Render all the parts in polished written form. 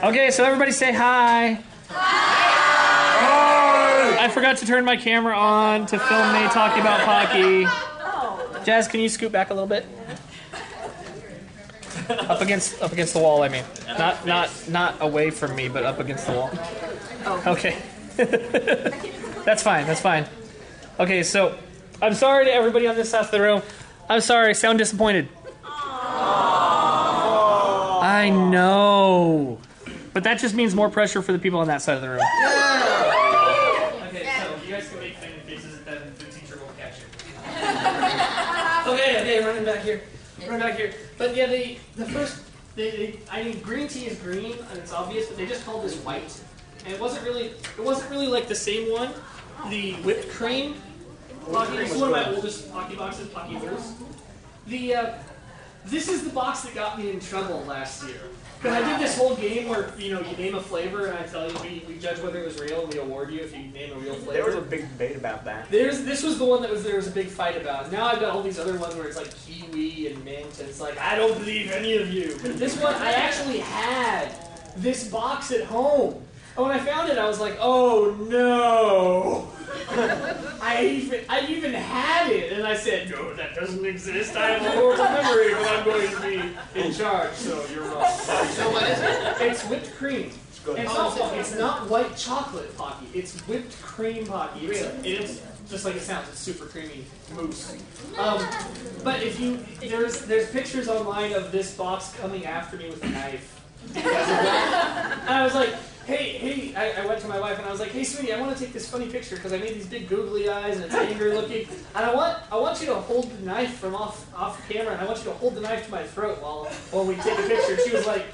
Okay, so everybody say hi. Hi. I forgot to turn my camera on to film me talking about Pocky. Jazz, can you scoot back a little bit? Up against the wall, I mean. Not away from me, but up against the wall. Okay. That's fine. Okay, so I'm sorry to everybody on this side of the room. I'm sorry, I sound disappointed. I know. But that just means more pressure for the people on that side of the room. Okay, so you guys can make funny faces at that and the teacher won't catch it. Okay, running back here. But yeah, the first, I mean, green tea is green, and it's obvious, but they just called this white. And it wasn't really like the same one. The whipped cream. Pocky, this is one of my oldest Pocky boxes, Pocky Verse. This is the box that got me in trouble last year. Because I did this whole game where, you name a flavor and I tell you, we judge whether it was real and we award you if you name a real flavor. There was a big debate about that. This was the one that there was a big fight about. Now I've got all these other ones where it's like kiwi and mint and it's like, I don't believe any of you. But this one, I actually had this box at home. And when I found it, I was like, oh no. I even had it, and I said, no, that doesn't exist. I have a horrible memory, but I'm going to be in charge, so you're wrong. So what is it? It's whipped cream. And it's not white chocolate Pocky. It's whipped cream Pocky. It's just like it sounds. It's super creamy mousse. But there's pictures online of this box coming after me with a knife. And I was like, hey, I went to my wife and I was like, hey, sweetie, I want to take this funny picture because I made these big googly eyes and it's angry looking. And I want you to hold the knife from off camera and I want you to hold the knife to my throat while we take a picture. She was like,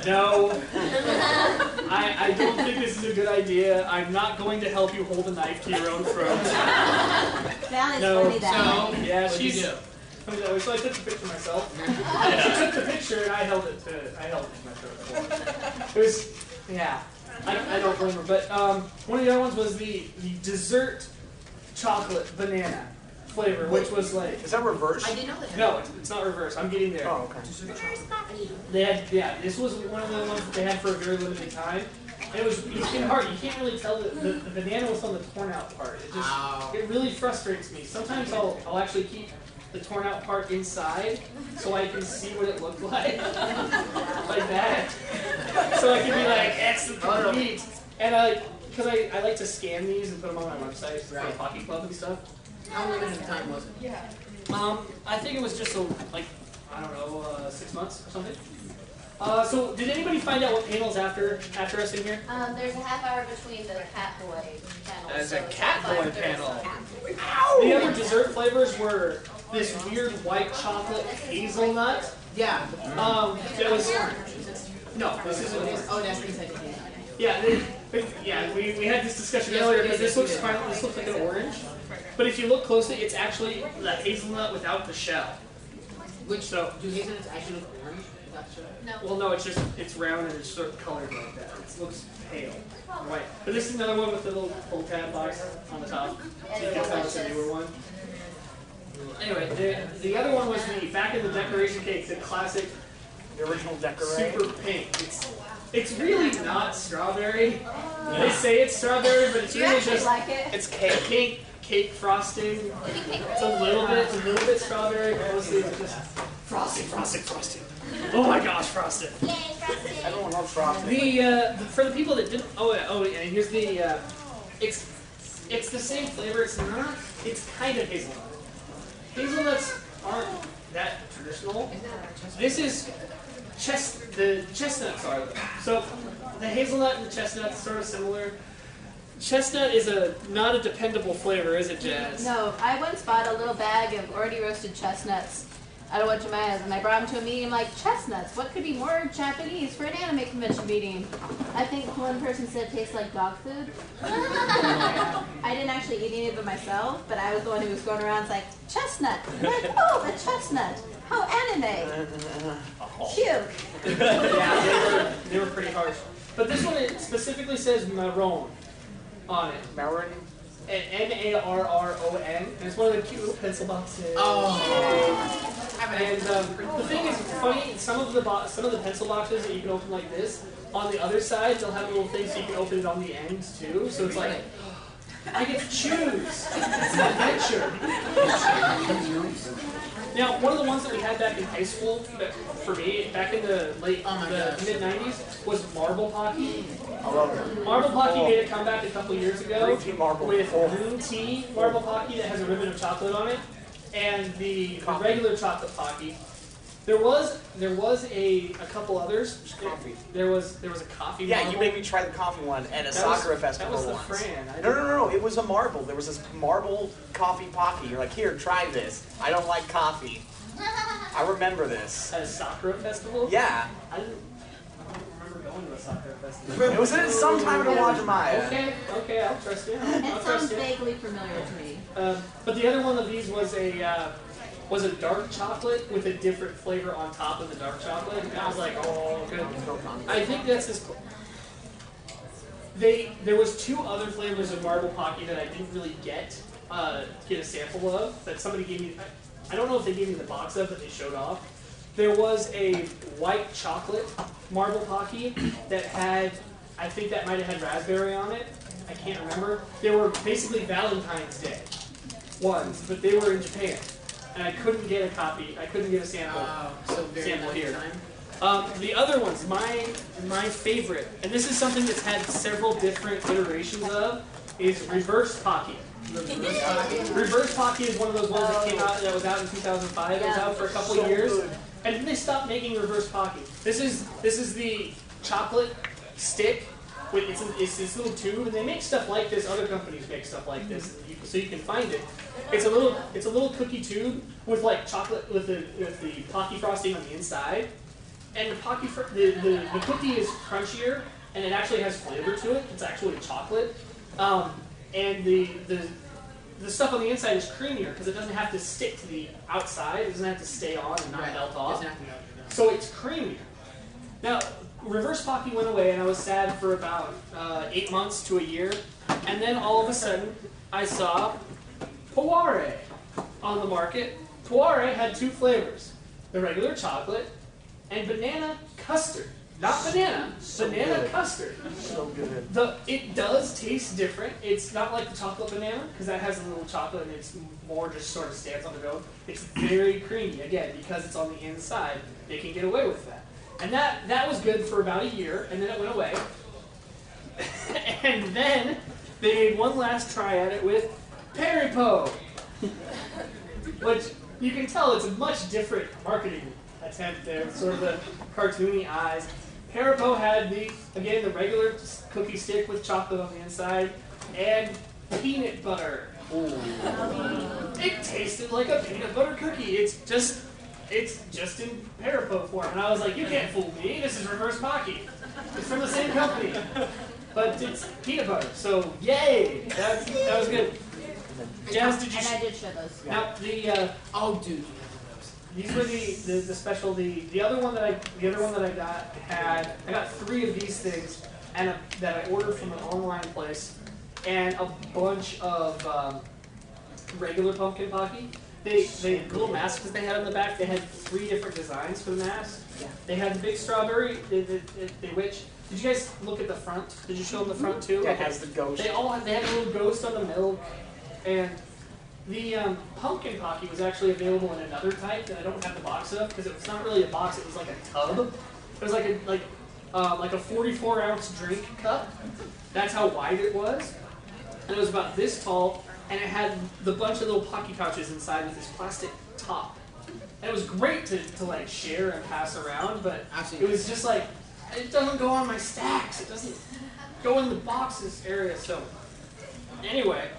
no, I don't think this is a good idea. I'm not going to help you hold a knife to your own throat. That is funny that way. Yeah, she's funny that way. So I took the picture myself. She took the picture and I held it to my throat. It was. Yeah, I don't blame her. But one of the other ones was the dessert chocolate banana flavor, which was like... Is that reverse? I didn't know that. No, it's not reverse. I'm getting there. Oh, okay. They had, this was one of the ones that they had for a very limited time. And it's hard. You can't really tell the banana was on the torn out part. It really frustrates me. Sometimes I'll actually keep the torn out part inside so I can see what it looked like. Like that. So I can be like, X the meat. And because I like to scan these and put them on my website for the Pocky Club and stuff. How long of time was it? Yeah. I think it was just 6 months or something. So did anybody find out what panel's after us in here? There's a half hour between the Catboy panel. There's a Catboy panel. The other dessert flavors were this weird white chocolate hazelnut. Yeah. It was no. This is oh, that's the second. Yeah. We had this discussion earlier because this looks like an orange, but if you look closely, it's actually the hazelnut without the shell. Do hazelnuts actually look orange without the shell? No. Well, no, it's round and it's sort of colored like that. It looks pale, white. But this is another one with the little tab box on the top. So you can tell it's a newer one. Anyway, the other one was back in the decoration cake, the classic, the original decoration. super pink. It's really not strawberry. They say it's strawberry, but it's really just it's cake. Cake frosting. It's a little bit strawberry, but mostly it's just frosting. Oh my gosh, frosting. Everyone loves frosting. For the people that didn't, and here's the, it's the same flavor. It's kind of hazelnut. Hazelnuts aren't that traditional. This is the chestnuts are though. So the hazelnut and the chestnut is sort of similar. Chestnut is not a dependable flavor, is it, Jazz? No, I once bought a little bag of already roasted chestnuts at a bunch of Maya's, and I brought them to a meeting. I'm like, chestnuts, what could be more Japanese for an anime convention meeting? I think one person said it tastes like dog food. I didn't actually eat any of it myself, but I was the one who was going around it's like, chestnut. I'm like, oh, the chestnut. How anime. Cute. Yeah, they were pretty harsh. But this one, it specifically says marron on it. Maroon? Marron, and it's one of the cute little pencil boxes. Oh. And the thing is funny. Some of the pencil boxes that you can open like this, on the other side they'll have a little thing so you can open it on the ends too. So it's like I get to choose. It's an adventure. Now, one of the ones that we had back in high school, for me, back in the mid '90s, was Marble Pocky. I love it. Marble Pocky made a comeback a couple years ago Green tea marble. with green tea Marble Pocky that has a ribbon of chocolate on it, and the regular chocolate Pocky. There was a couple others. Coffee. There was a coffee. Yeah, marble. you made me try the coffee one at a Sakura festival That was the once. Fran. No. It was a marble. There was this marble coffee Pocky. You're like, here, try this. I don't like coffee. I remember this. At a Sakura festival? Yeah. I don't remember going to a Sakura festival. It was at some time in Wajimaya. Okay, I'll trust you. It sounds vaguely familiar to me. But the other one of these was a dark chocolate with a different flavor on top of the dark chocolate. And I was like, oh, good. I think that's this. There was 2 other flavors of Marble Pocky that I didn't really get a sample of that somebody gave me. I don't know if they gave me the box of, but they showed off. There was a white chocolate Marble Pocky that had, I think that might have had raspberry on it. I can't remember. They were basically Valentine's Day ones, but they were in Japan. And I couldn't get a copy. I couldn't get a sample. Sample here. The other ones, my favorite, and this is something that's had several different iterations of, is Reverse Pocky. Reverse Pocky is one of those ones that came out that was out in 2005. It was out for a couple of years, and then they stopped making Reverse Pocky. This is the chocolate stick with it's this little tube, and they make stuff like this. Other companies make stuff like this, so you can find it. It's a little cookie tube with like chocolate with the Pocky frosting on the inside, and the cookie is crunchier, and it actually has flavor to it. It's actually chocolate, and the stuff on the inside is creamier because it doesn't have to stick to the outside. It doesn't have to stay on and not melt off. So it's creamier. Now, Reverse Pocky went away, and I was sad for about 8 months to a year, and then all of a sudden, I saw Poire on the market. Poire had 2 flavors, the regular chocolate and banana custard. Not banana, banana custard. So good. It does taste different. It's not like the chocolate banana, because that has a little chocolate and it's more just sort of stands on the go. It's very creamy, again, because it's on the inside. They can get away with that. And that was good for about a year, and then it went away. And then they made one last try at it with Peripo, which you can tell it's a much different marketing attempt there, sort of the cartoony eyes. Peripo had the regular cookie stick with chocolate on the inside and peanut butter. Ooh. It tasted like a peanut butter cookie. It's just in Peripo form, and I was like, you can't fool me. This is Reverse Pocky. It's from the same company, but it's peanut butter. So yay! That was good. Jazz, did you? And I did show those. Now these were the special. The other one that I got 3 of these things, and that I ordered from an online place, and a bunch of regular pumpkin Pocky. The little masks that they had on the back, they had 3 different designs for the mask. They had the big strawberry, the witch. Did you guys look at the front? Did you show them the front too? Yeah, it has the ghost. They had a little ghost on the milk, and the pumpkin Pocky was actually available in another type that I don't have the box of, because it was not really a box. It was like a tub. It was like a 44-ounce drink cup. That's how wide it was, and it was about this tall. And it had the bunch of little Pocky pouches inside with this plastic top. And it was great to like share and pass around, but it was just like, it doesn't go on my stacks. It doesn't go in the boxes area. So anyway,